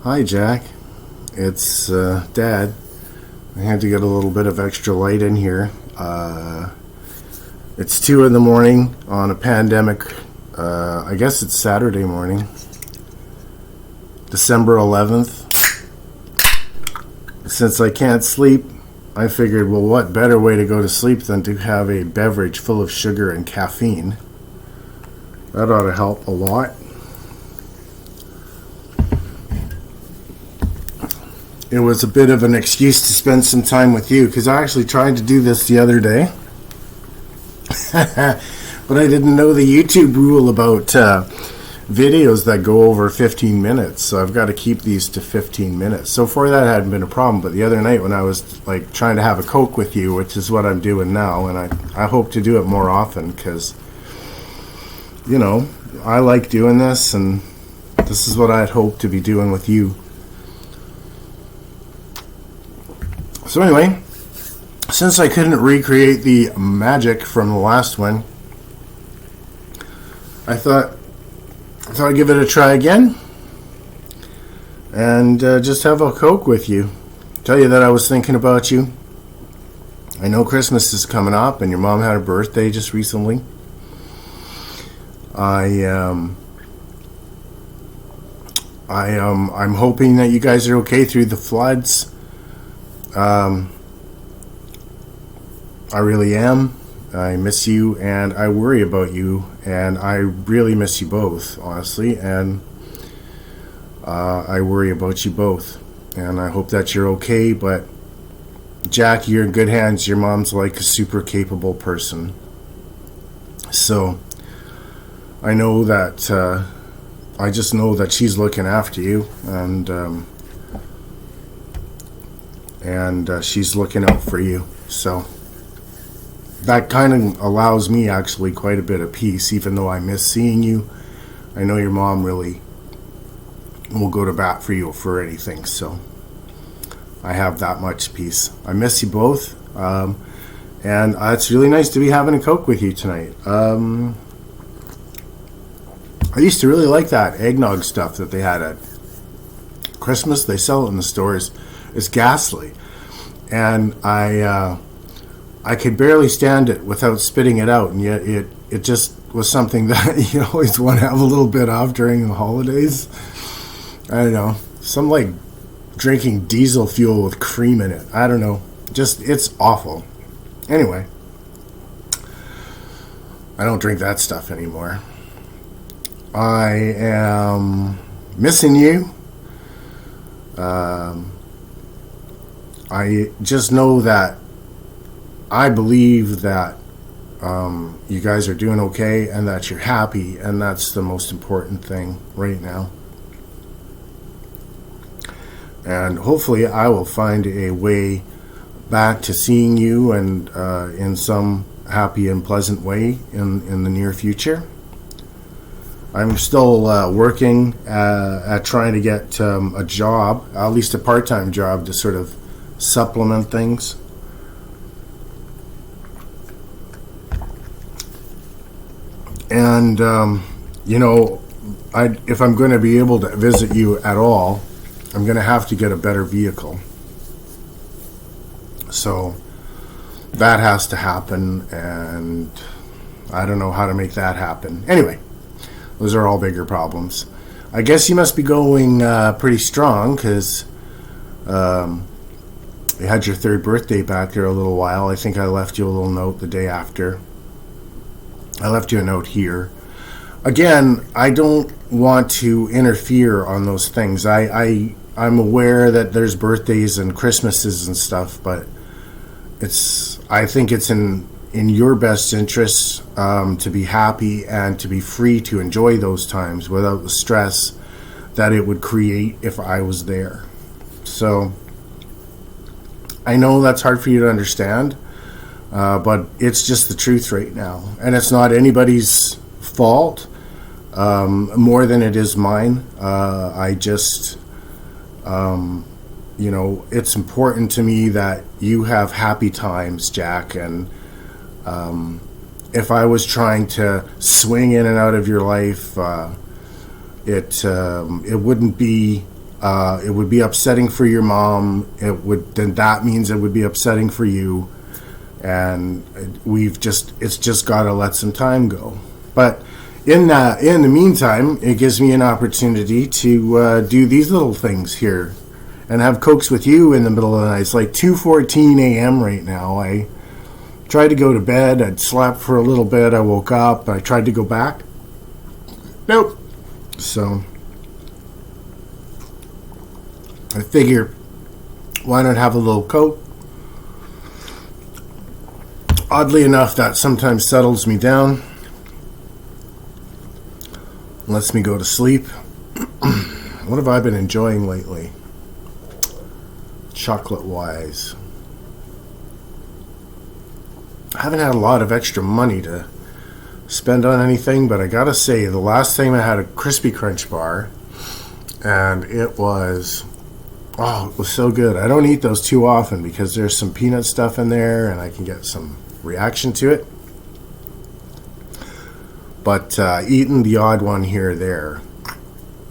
Hi, Jack. It's Dad. I had to get a little bit of extra light in here. It's 2 in the morning on a pandemic. I guess it's Saturday morning, December 11th. Since I can't sleep, I figured, well, what better way to go to sleep than to have a beverage full of sugar and caffeine? That ought to help a lot. It was a bit of an excuse to spend some time with you because I actually tried to do this the other day. But I didn't know the YouTube rule about videos that go over 15 minutes. So I've got to keep these to 15 minutes. So far that hadn't been a problem. But the other night when I was like trying to have a Coke with you, which is what I'm doing now, and I hope to do it more often because, you know, I like doing this and this is what I'd hoped to be doing with you. So anyway, since I couldn't recreate the magic from the last one, I thought I'd give it a try again and just have a Coke with you. Tell you that I was thinking about you. I know Christmas is coming up and your mom had a birthday just recently. I'm hoping that you guys are okay through the floods. I really am. I miss you and I worry about you, and I really miss you both, honestly, and I worry about you both, and I hope that you're okay. But Jack, you're in good hands. Your mom's like a super capable person, so I know that I just know that she's looking after you, and she's looking out for you. So that kind of allows me actually quite a bit of peace, even though I miss seeing you. I know your mom really will go to bat for you for anything, so I have that much peace. I miss you both, and it's really nice to be having a Coke with you tonight. I used to really like that eggnog stuff that they had at Christmas. They sell it in the stores. It's ghastly, and I could barely stand it without spitting it out, and yet it just was something that you always want to have a little bit of during the holidays. I don't know, some like drinking diesel fuel with cream in it. I don't know, just it's awful. Anyway, I don't drink that stuff anymore. I am missing you. I just know that I believe that you guys are doing okay and that you're happy, and that's the most important thing right now. And hopefully I will find a way back to seeing you and in some happy and pleasant way in the near future. I'm still working at trying to get a job, at least a part-time job, to sort of supplement things. And, you know, if I'm going to be able to visit you at all, I'm going to have to get a better vehicle. So that has to happen, and I don't know how to make that happen. Anyway, those are all bigger problems. I guess you must be going pretty strong because you had your third birthday back there a little while. I think I left you a little note the day after. I left you a note here. Again, I don't want to interfere on those things. I'm aware that there's birthdays and Christmases and stuff, but I think it's in your best interest to be happy and to be free to enjoy those times without the stress that it would create if I was there. So I know that's hard for you to understand. But it's just the truth right now. And it's not anybody's fault more than it is mine. I just, you know, it's important to me that you have happy times, Jack. And if I was trying to swing in and out of your life, it wouldn't be It would be upsetting for your mom. Then that means it would be upsetting for you. And it's just got to let some time go. But in the meantime, it gives me an opportunity to do these little things here and have Cokes with you in the middle of the night. It's like 2:14 a.m. right now. I tried to go to bed. I'd slept for a little bit. I woke up. I tried to go back. Nope. So I figure, why not have a little Coke? Oddly enough, that sometimes settles me down, lets me go to sleep. What have I been enjoying lately? Chocolate-wise. I haven't had a lot of extra money to spend on anything, but I gotta say, the last time I had a Crispy Crunch bar, and it was so good. I don't eat those too often because there's some peanut stuff in there, and I can get some reaction to it. But eating the odd one here or there,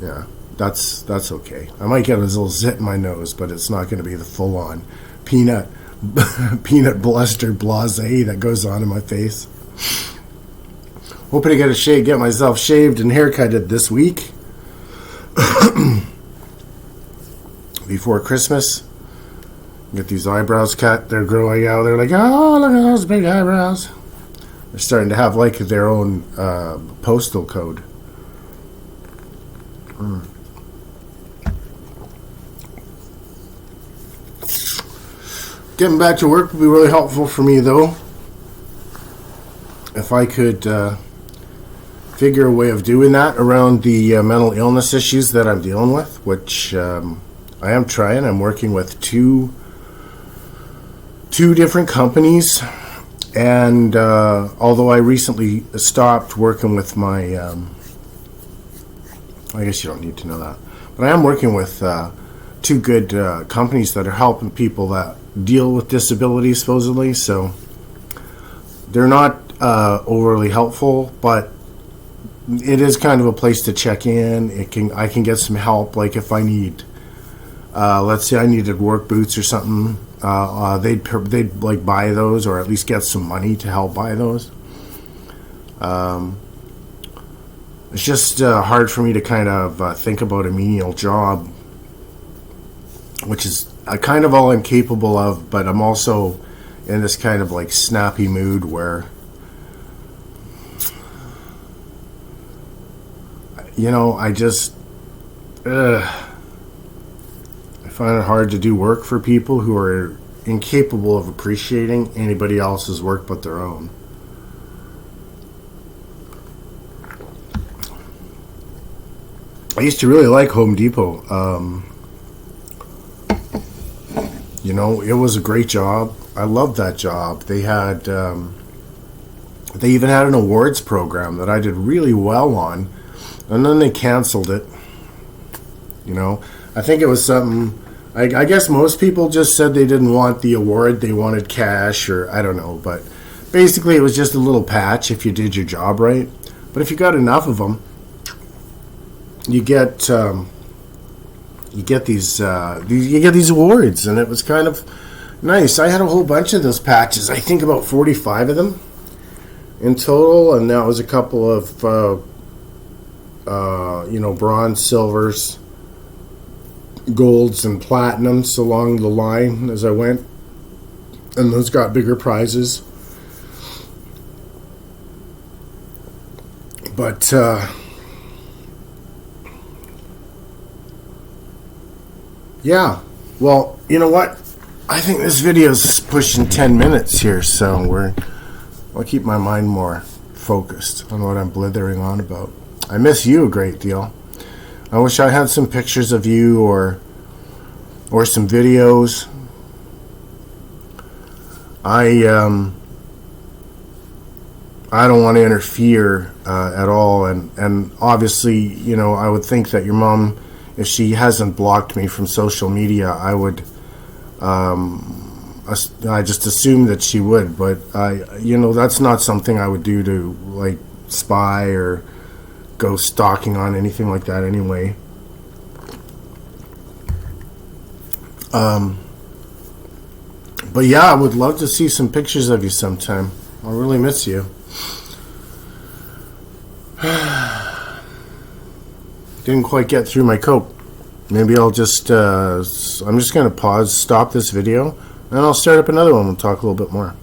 yeah, that's okay. I might get a little zit in my nose, but it's not going to be the full-on peanut bluster blasé that goes on in my face. Hoping to get myself shaved and haircutted this week before Christmas. Get these eyebrows cut. They're growing out. They're like, oh, look at those big eyebrows. They're starting to have like their own postal code. Getting back to work would be really helpful for me, though. If I could figure a way of doing that around the mental illness issues that I'm dealing with, which I am trying. I'm working with two different companies, and although I recently stopped working with my I guess you don't need to know that, but I am working with two good companies that are helping people that deal with disabilities, supposedly. So they're not overly helpful, but it is kind of a place to check in. I can get some help, like if I need, let's say I needed work boots or something. They'd like buy those, or at least get some money to help buy those. It's just hard for me to kind of think about a menial job, which is kind of all I'm capable of, but I'm also in this kind of like snappy mood where, I just I find it hard to do work for people who are incapable of appreciating anybody else's work but their own. I used to really like Home Depot. It was a great job. I loved that job. They had, they even had an awards program that I did really well on, and then they canceled it. I think it was something. I guess most people just said they didn't want the award; they wanted cash, or I don't know. But basically, it was just a little patch if you did your job right. But if you got enough of them, you get these awards, and it was kind of nice. I had a whole bunch of those patches. I think about 45 of them in total, and that was a couple of bronze, silvers, golds, and platinums along the line as I went, and those got bigger prizes. But yeah, well, you know what? I think this video is pushing 10 minutes here, so I'll keep my mind more focused on what I'm blithering on about. I miss you a great deal. I wish I had some pictures of you or some videos. I don't want to interfere at all, and obviously, I would think that your mom, if she hasn't blocked me from social media, I just assume that she would, but that's not something I would do to like spy or go stalking on anything like that anyway. But yeah, I would love to see some pictures of you sometime. I really miss you. Didn't quite get through my Coke. Maybe I'll just, I'm just going to stop this video, and I'll start up another one. We'll talk a little bit more.